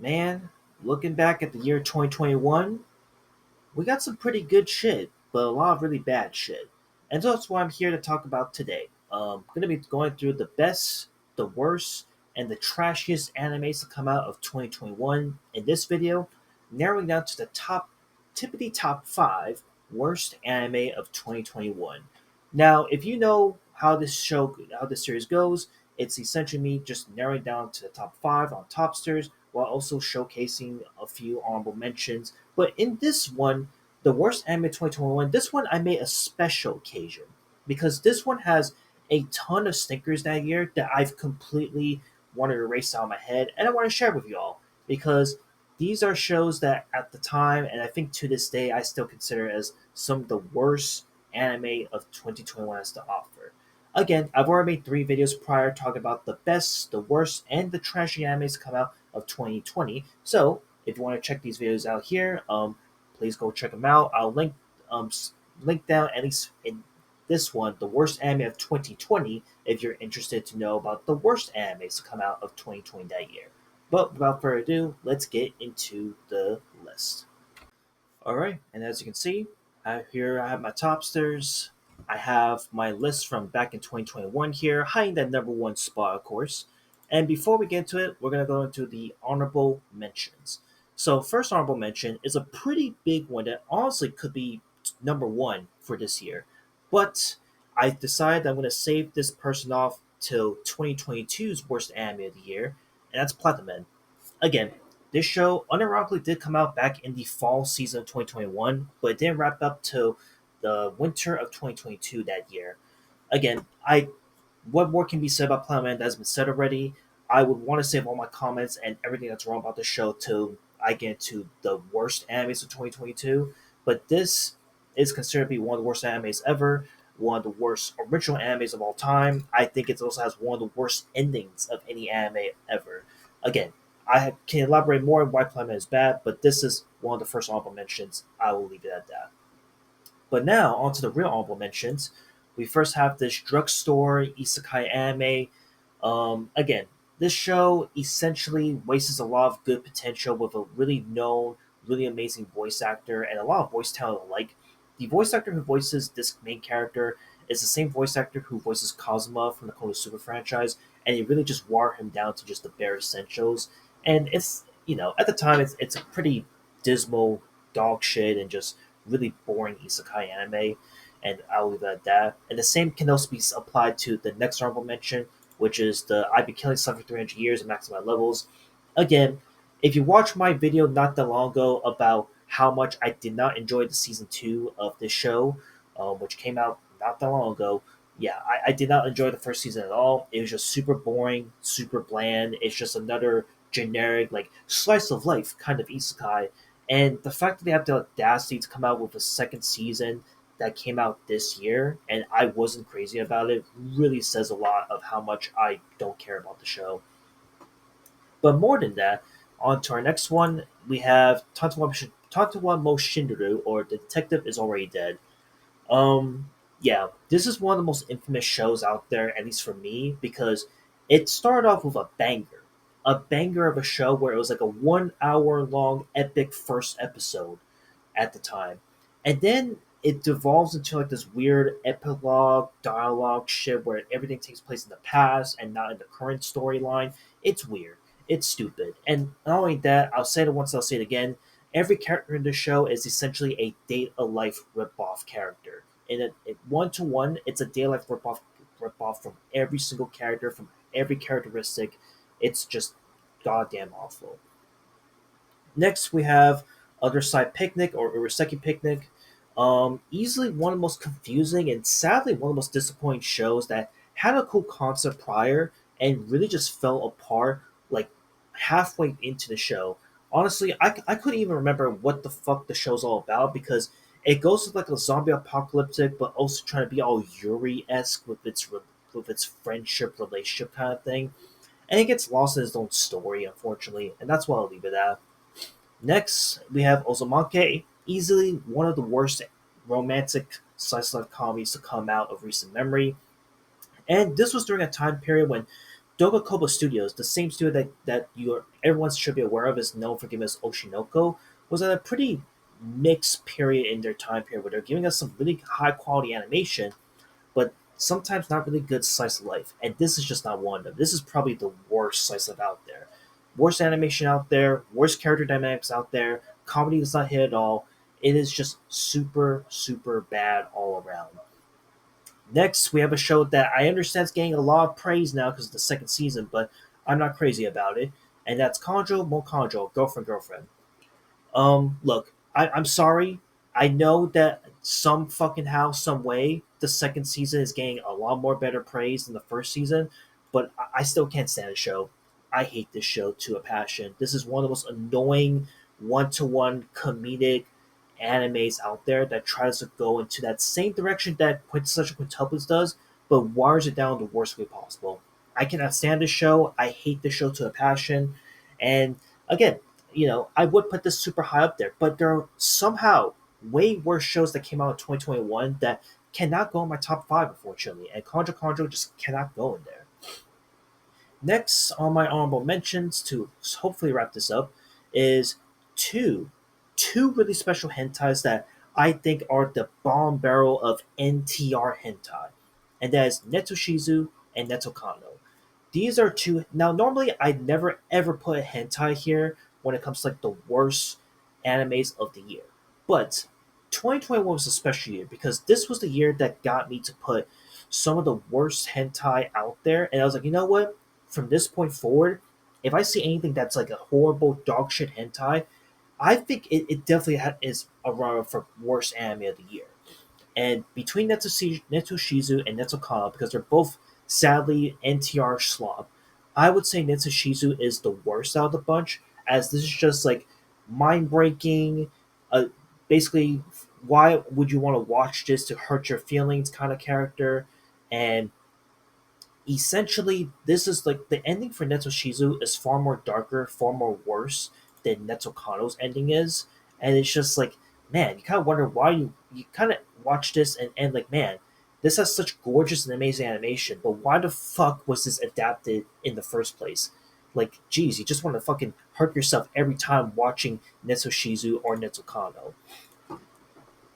Man, looking back at the year 2021, we got some pretty good shit, but a lot of really bad shit. And so that's what I'm here to talk about today. Gonna be going through the best, the worst, and the trashiest animes to come out of 2021 in this video, narrowing down to the tippity top 5 worst anime of 2021. Now, if you know how this series goes, it's essentially me just narrowing down to the top 5 on Topsters while also showcasing a few honorable mentions. But in this one, the worst anime 2021, this one I made a special occasion because this one has a ton of stinkers that year that I've completely wanted to erase out of my head and I want to share with you all because these are shows that at the time and I think to this day I still consider as some of the worst anime of 2021 has to offer. Again, I've already made 3 videos prior talking about the best, the worst, and the trashy animes to come out of 2020. So if you want to check these videos out here, please go check them out. I'll um link down at least in this one, the worst anime of 2020, if you're interested to know about the worst animes to come out of 2020 that year. But without further ado, let's get into the list. All right, and as you can see, here I have my topsters. I have my list from back in 2021 here, hiding that number one spot, of course. And before we get into it, we're going to go into the honorable mentions. So, first honorable mention is a pretty big one that honestly could be number one for this year. But I decided I'm going to save this person off till 2022's worst anime of the year, and that's Platinum. Again, this show unironically did come out back in the fall season of 2021, but it didn't wrap up till the winter of 2022 that year. Again, I what more can be said about Planet Man that has been said already? I would want to save all my comments and everything that's wrong about the show till I get into the worst animes of 2022. But this is considered to be one of the worst animes ever, one of the worst original animes of all time. I think it also has one of the worst endings of any anime ever. Again, I can elaborate more on why Planet Man is bad, but this is one of the first honorable mentions. I will leave it at that. But now, on to the real honorable mentions. We first have this drugstore isekai anime. Again, this show essentially wastes a lot of good potential with a really known, really amazing voice actor and a lot of voice talent alike. The voice actor who voices this main character is the same voice actor who voices Kazuma from the Konosuba franchise, and he really just wore him down to just the bare essentials. And it's at the time it's a pretty dismal dog shit and just really boring isekai anime, and I'll leave it at that. And the same can also be applied to the next honorable mention, which is the I've been killing stuff for 300 years and maxing my levels. Again, if you watch my video not that long ago about how much I did not enjoy the season 2 of this show, which came out not that long ago, yeah, I did not enjoy the first season at all. It was just super boring, super bland. It's just another generic, like, slice of life kind of isekai, and the fact that they have the audacity to come out with a second season that came out this year and I wasn't crazy about it really says a lot of how much I don't care about the show. But more than that, on to our next one, we have Tantawa Mo Shinderu, or The Detective is Already Dead. Yeah, this is one of the most infamous shows out there, at least for me, because it started off with a banger of a show where it was like a 1 hour long epic first episode at the time. And then it devolves into like this weird epilogue dialogue shit where everything takes place in the past and not in the current storyline. It's weird. It's stupid. And not only that, I'll say it once, I'll say it again. Every character in the show is essentially a date of life ripoff character. In it 1 to 1, it's a day of life ripoff from every single character, from every characteristic. It's just goddamn awful. Next, we have Other Side Picnic or Uraseki Picnic. Easily one of the most confusing and sadly one of the most disappointing shows that had a cool concept prior and really just fell apart like halfway into the show. Honestly, I couldn't even remember what the fuck the show's all about because it goes with like a zombie apocalyptic, but also trying to be all Yuri esque with its friendship relationship kind of thing, and it gets lost in its own story, unfortunately, and that's why I'll leave it at. Next, we have Ozomanke, easily one of the worst romantic slice of life comedies to come out of recent memory. And this was during a time period when Doga Studios, the same studio that everyone should be aware of, is known for giving us Oshinoko, was at a pretty mixed period in their time period where they're giving us some really high quality animation, but sometimes not really good slice of life. And this is just not one of them. This is probably the worst slice of out there. Worst animation out there, worst character dynamics out there, comedy does not hit at all. It is just super, super bad all around. Next, we have a show that I understand is getting a lot of praise now because of the second season, but I'm not crazy about it. And that's Conjo Mo Conjo, Girlfriend Girlfriend. Look, I'm sorry. I know that some fucking how, some way, the second season is getting a lot more better praise than the first season, but I still can't stand the show. I hate this show to a passion. This is one of the most annoying one-to-one comedic animes out there that tries to go into that same direction that Quintessential Quintuplets does, but waters it down the worst way possible. I cannot stand this show. I hate this show to a passion, and again, I would put this super high up there, but there are somehow way worse shows that came out in 2021 that cannot go in my top five, unfortunately, and Contra Contra just cannot go in there. Next on my honorable mentions to hopefully wrap this up is two, two really special hentais that I think are the bomb barrel of NTR hentai, and that is Netoshizu and Netokano. These are two. Now, normally, I'd never ever put a hentai here when it comes to like the worst animes of the year. But 2021 was a special year because this was the year that got me to put some of the worst hentai out there. And I was like, you know what? From this point forward, if I see anything that's like a horrible dog shit hentai, I think it definitely is a runner for worst anime of the year. And between Neto Shizu and Neto Kama, because they're both sadly NTR slop, I would say Neto Shizu is the worst out of the bunch, as this is just like mind breaking. Basically, why would you want to watch this to hurt your feelings kind of character? And essentially, this is like the ending for Neto Shizu is far more darker, far more worse than Neto Kano's ending is, and it's just like, man, you kind of wonder why you kind of watch this and end like, man, this has such gorgeous and amazing animation, but why the fuck was this adapted in the first place? Like, geez, you just want to fucking hurt yourself every time watching Neto Shizu or Neto Kano.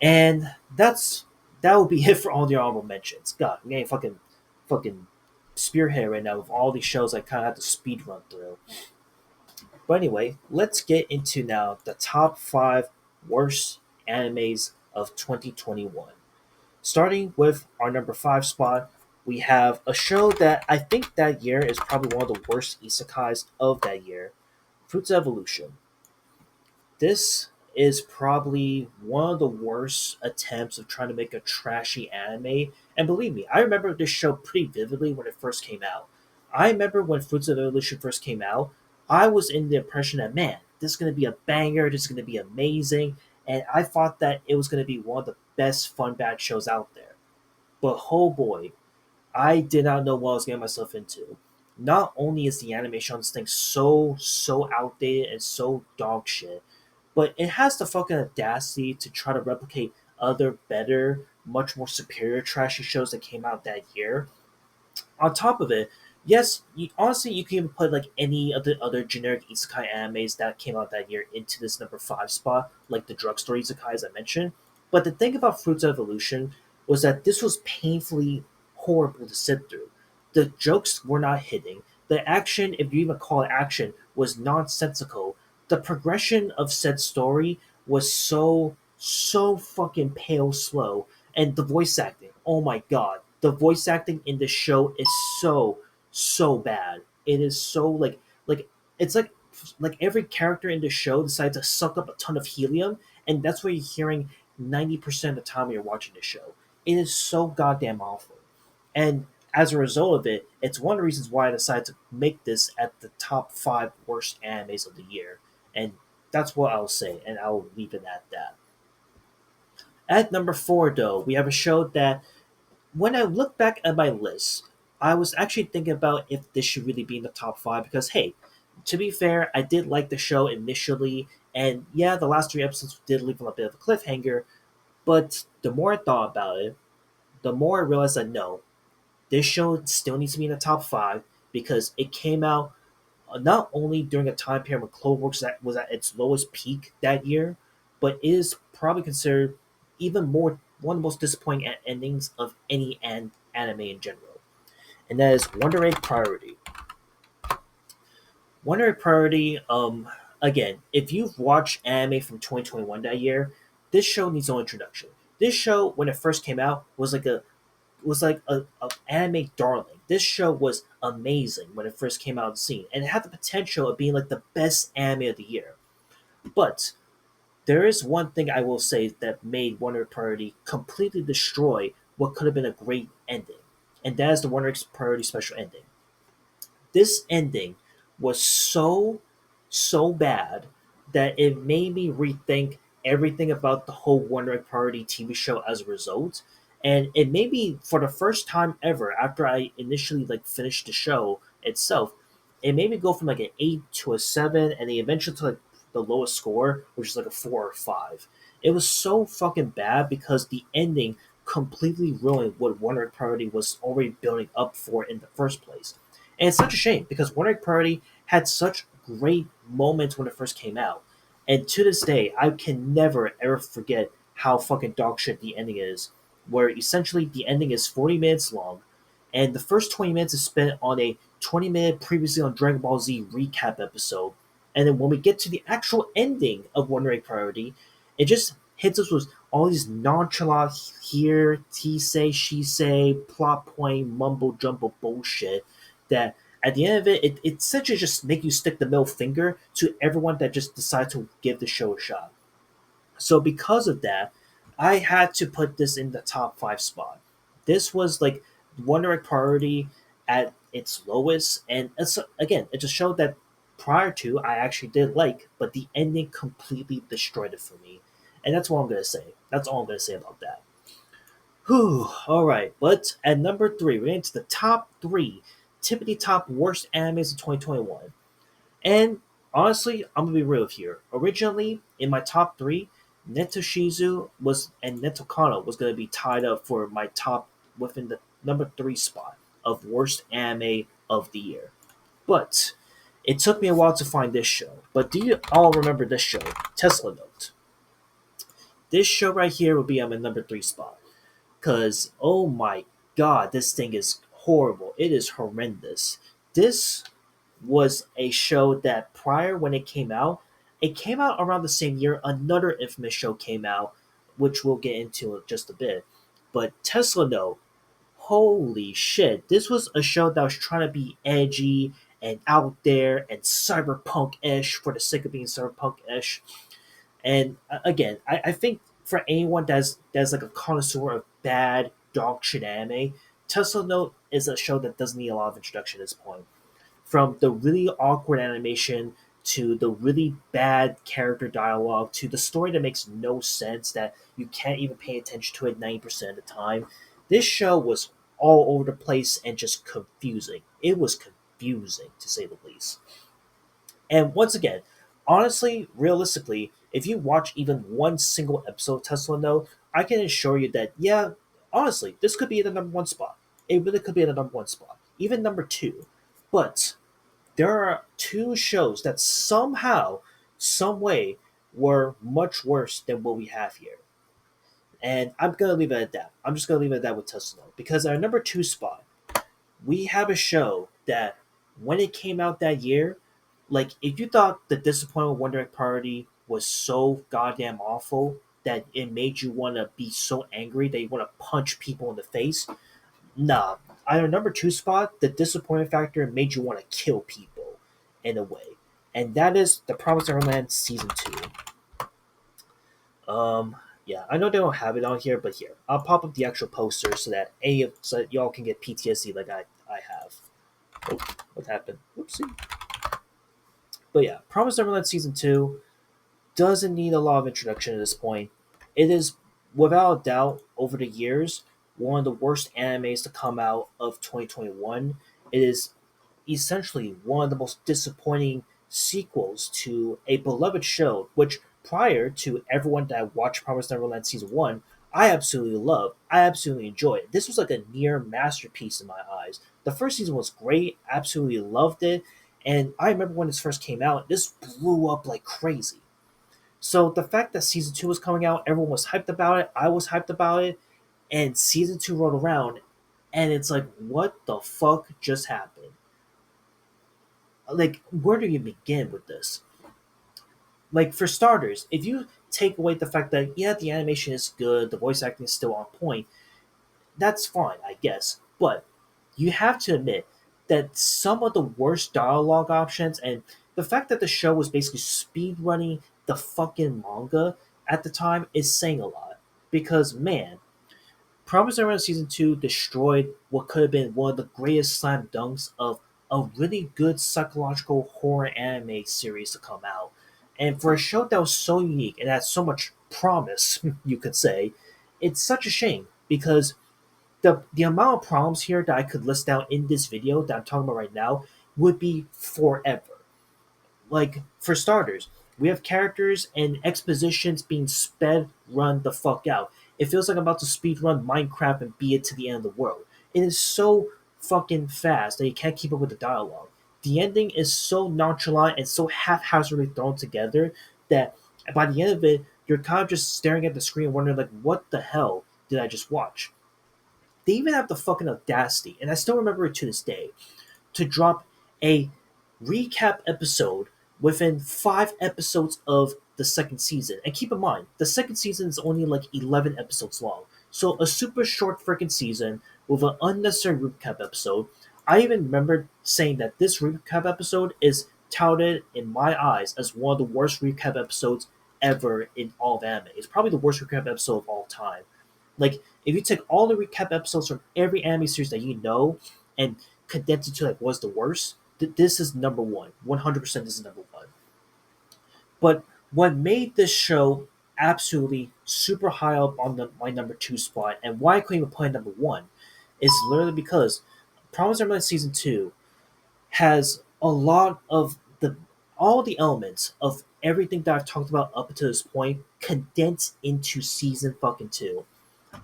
And that will be it for all the honorable mentions. God, I'm getting fucking spearhead right now with all these shows I kind of have to speed run through. But anyway, let's get into now the top five worst animes of 2021. Starting with our number five spot, we have a show that I think that year is probably one of the worst isekais of that year, Fruits of Evolution. This is probably one of the worst attempts of trying to make a trashy anime. And believe me, I remember this show pretty vividly when it first came out. I remember when Fruits of Evolution first came out, I was in the impression that, man, this is going to be a banger, this is going to be amazing. And I thought that it was going to be one of the best fun bad shows out there. But oh boy, I did not know what I was getting myself into. Not only is the animation on this thing so outdated and so dog shit, but it has the fucking audacity to try to replicate other better, much more superior trashy shows that came out that year. On top of it, yes, honestly, you can even put like any of the other generic isekai animes that came out that year into this number five spot, like the drugstore isekai, as I mentioned. But the thing about Fruits of Evolution was that this was painfully horrible to sit through. The jokes were not hitting. The action, if you even call it action, was nonsensical. The progression of said story was so fucking pale slow, and the voice acting, oh my god, the voice acting in the show is so bad. It is so like it's like every character in the show decided to suck up a ton of helium, and that's what you're hearing 90% of the time when you're watching the show. It is so goddamn awful. And as a result of it, it's one of the reasons why I decided to make this at the top five worst animes of the year. And that's what I'll say, and I'll leave it at that. At number four, though, we have a show that when I look back at my list, I was actually thinking about if this should really be in the top five because, hey, to be fair, I did like the show initially, and yeah, the last three episodes did leave on a bit of a cliffhanger, but the more I thought about it, the more I realized that no, this show still needs to be in the top five because it came out not only during a time period when Cloverworks was at its lowest peak that year, but is probably considered even more one of the most disappointing endings of any anime in general, and that is Wonder Egg Priority. Wonder Egg Priority, again, if you've watched anime from 2021 that year, this show needs no introduction. This show, when it first came out, was like a anime darling. This show was amazing when it first came out on the scene, and it had the potential of being like the best anime of the year. But there is one thing I will say that made Wonder Egg Priority completely destroy what could have been a great ending, and that is the Wonder Egg Priority special ending. This ending was so bad that it made me rethink everything about the whole Wonder Egg Priority TV show as a result. And it made me, for the first time ever, after I initially like finished the show itself, it made me go from like an 8 to a 7, and then eventually to like the lowest score, which is like a 4 or 5. It was so fucking bad because the ending completely ruined what Wonder Egg Priority was already building up for in the first place. And it's such a shame because One Egg Priority had such great moments when it first came out. And to this day, I can never ever forget how fucking dog shit the ending is, where essentially the ending is 40 minutes long, and the first 20 minutes is spent on a 20-minute previously on Dragon Ball Z recap episode. And then when we get to the actual ending of One Egg Priority, it just hits us with all these nonchalant here, he say, she say, plot point, mumbo jumbo bullshit that at the end of it, it essentially just make you stick the middle finger to everyone that just decide to give the show a shot. So because of that, I had to put this in the top 5 spot. This was like Wonder Egg Priority at its lowest, and again, it's a show that prior to I actually did like, but the ending completely destroyed it for me, and that's what I'm gonna say. That's all I'm gonna say about that. Whew. All right, but at number 3, we're into the top 3 tippity top worst animes of 2021. And honestly, I'm gonna be real here. Originally, in my top 3, Netoshizu was and Netokano was gonna be tied up for my top within the number 3 spot of worst anime of the year. But it took me a while to find this show. But do you all remember this show, Tesla Note? This show right here will be on my number 3 spot. Cause oh my god, this thing is horrible. It is horrendous. This was a show that prior when it came out around the same year another infamous show came out, which we'll get into in just a bit. But Tesla No, holy shit, this was a show that was trying to be edgy and out there and cyberpunk-ish for the sake of being cyberpunk-ish. And again, I think for anyone that's like a connoisseur of bad dog shit anime, Tesla Note is a show that doesn't need a lot of introduction at this point. From the really awkward animation to the really bad character dialogue to the story that makes no sense that you can't even pay attention to it 90% of the time, this show was all over the place and just confusing. It was confusing to say the least. And once again, honestly, realistically, if you watch even one single episode of Tesla No, I can assure you that, yeah, honestly, this could be in the number 1 spot. It really could be in the number 1 spot, even number 2. But there are 2 shows that somehow, some way, were much worse than what we have here. And I'm gonna leave it at that. I'm just gonna leave it at that with Tesla No. Because our number 2 spot, we have a show that when it came out that year, like if you thought the disappointment Wonder Egg Party was so goddamn awful that it made you want to be so angry that you want to punch people in the face, nah. On our number 2 spot, the disappointment factor made you want to kill people in a way, and that is the Promised Neverland season 2. Yeah, I know they don't have it on here, but here I'll pop up the actual poster so that y'all can get PTSD like I have. Oh, what happened? Oopsie. But yeah, Promised Neverland season 2 doesn't need a lot of introduction at this point. It is without a doubt over the years one of the worst animes to come out of 2021. It is essentially one of the most disappointing sequels to a beloved show, which prior to everyone that watched Promised Neverland season 1, I absolutely loved. I absolutely enjoyed. This was like a near masterpiece in my eyes. The first season was great, absolutely loved it, and I remember when this first came out, this blew up like crazy. So the fact that season two was coming out, everyone was hyped about it. I was hyped about it, and season two rolled around, and it's like, what the fuck just happened? Like, where do you begin with this? Like, for starters, if you take away the fact that yeah, the animation is good, the voice acting is still on point, that's fine, I guess. But you have to admit that some of the worst dialogue options and the fact that the show was basically speed running the fucking manga at the time is saying a lot. Because man, Promised Neverland season two destroyed what could have been one of the greatest slam dunks of a really good psychological horror anime series to come out. And for a show that was so unique and had so much promise, you could say, it's such a shame because the amount of problems here that I could list out in this video that I'm talking about right now would be forever. Like, for starters, we have characters and expositions being sped run the fuck out. It feels like I'm about to speed run Minecraft and beat it to the end of the world. It is so fucking fast that you can't keep up with the dialogue. The ending is so nonchalant and so haphazardly thrown together that by the end of it, you're kind of just staring at the screen wondering like, what the hell did I just watch? They even have the fucking audacity, and I still remember it to this day, to drop a recap episode within 5 episodes of the second season. And keep in mind, the second season is only like 11 episodes long. So a super short freaking season with an unnecessary recap episode. I even remember saying that this recap episode is touted in my eyes as one of the worst recap episodes ever in all of anime. It's probably the worst recap episode of all time. Like, if you take all the recap episodes from every anime series that you know and condense it to like what's the worst, this is number one. 100% this is number one. But what made this show absolutely super high up on my number two spot and why I couldn't even put it number one is literally because Promised Neverland season two has a lot of the all the elements of everything that I've talked about up until this point condensed into season fucking two.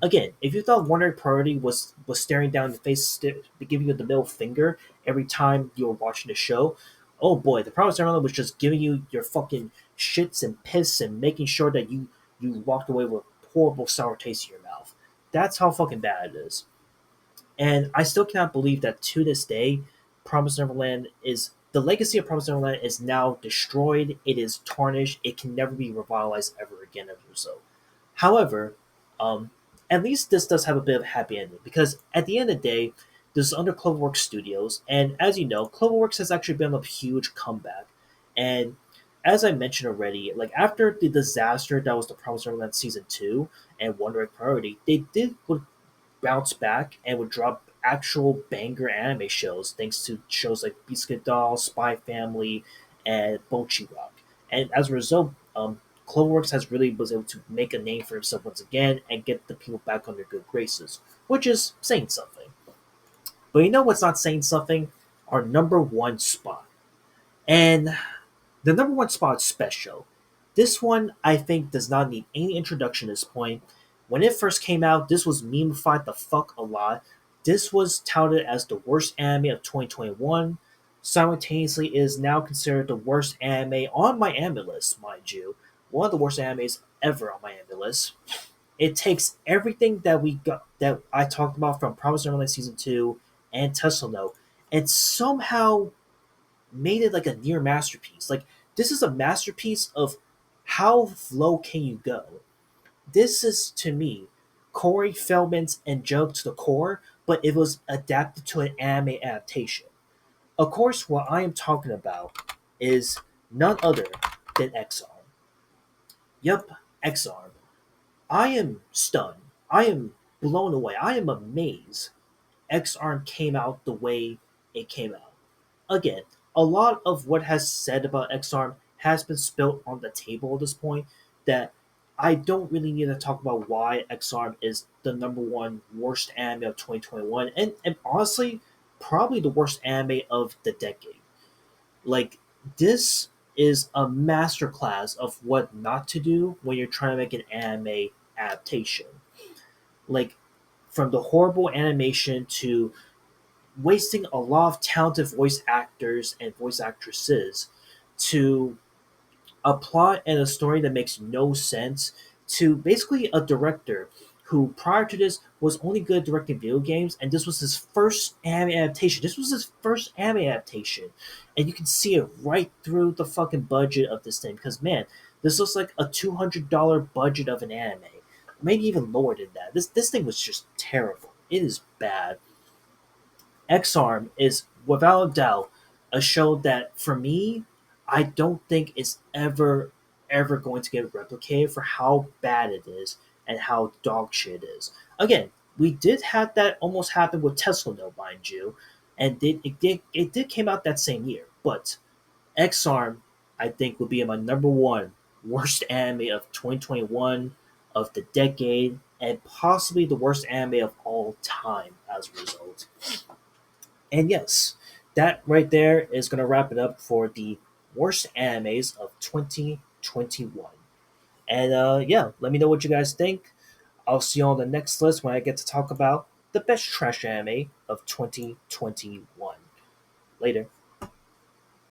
Again, if you thought One Egg Priority was staring down your face, giving you the middle finger every time you were watching the show, oh boy, the Promised Neverland was just giving you your fucking shits and piss and making sure that you walked away with horrible sour taste in your mouth. That's how fucking bad it is. And I still cannot believe that to this day, Promised Neverland is the legacy of Promised Neverland is now destroyed. It is tarnished. It can never be revitalized ever again as a result. However, um, at least this does have a bit of a happy ending because at the end of the day, this is under Cloverworks Studios, and as you know, Cloverworks has actually been a huge comeback. And as I mentioned already, like after the disaster that was the Promised Neverland season two and Wonder Egg Priority, they did bounce back and would drop actual banger anime shows thanks to shows like Biscuit Doll, Spy Family, and Bochi Rock. And as a result, Cloverworks has really was able to make a name for himself once again and get the people back on their good graces, which is saying something. But you know what's not saying something? Our number one spot. And the number one spot is special. This one, I think, does not need any introduction at this point. When it first came out, this was memeified the fuck a lot. This was touted as the worst anime of 2021. Simultaneously, it is now considered the worst anime on my anime list, mind you. One of the worst animes ever on my anime list. It takes everything that we got that I talked about from Promised Neverland season two and Tesla Note, and somehow made it like a near masterpiece. Like, this is a masterpiece of how low can you go. This is to me Corey Feldman's Angelic to the core, but it was adapted to an anime adaptation. Of course, what I am talking about is none other than X Arm. Yup, X Arm. I am stunned. I am blown away. I am amazed X Arm came out the way it came out. Again, a lot of what has said about X-Arm has been spilt on the table at this point that I don't really need to talk about why X-Arm is the number one worst anime of 2021 and honestly probably the worst anime of the decade. Like, this is a masterclass of what not to do when you're trying to make an anime adaptation. Like, from the horrible animation to wasting a lot of talented voice actors and voice actresses to a plot and a story that makes no sense to basically a director who prior to this was only good at directing video games, and this was his first anime adaptation. This was his first anime adaptation. And you can see it right through the fucking budget of this thing because man, this looks like a $200 budget of an anime. Maybe even lower than that. This thing was just terrible. It is bad. X-Arm is without a doubt a show that for me I don't think is ever going to get replicated for how bad it is and how dog shit it is. Again, we did have that almost happen with Tesla though, mind you, and it did came out that same year. But X-Arm I think would be my number one worst anime of 2021 of the decade and possibly the worst anime of all time as a result. And yes, that right there is going to wrap it up for the worst animes of 2021. And yeah, let me know what you guys think. I'll see you on the next list when I get to talk about the best trash anime of 2021. Later.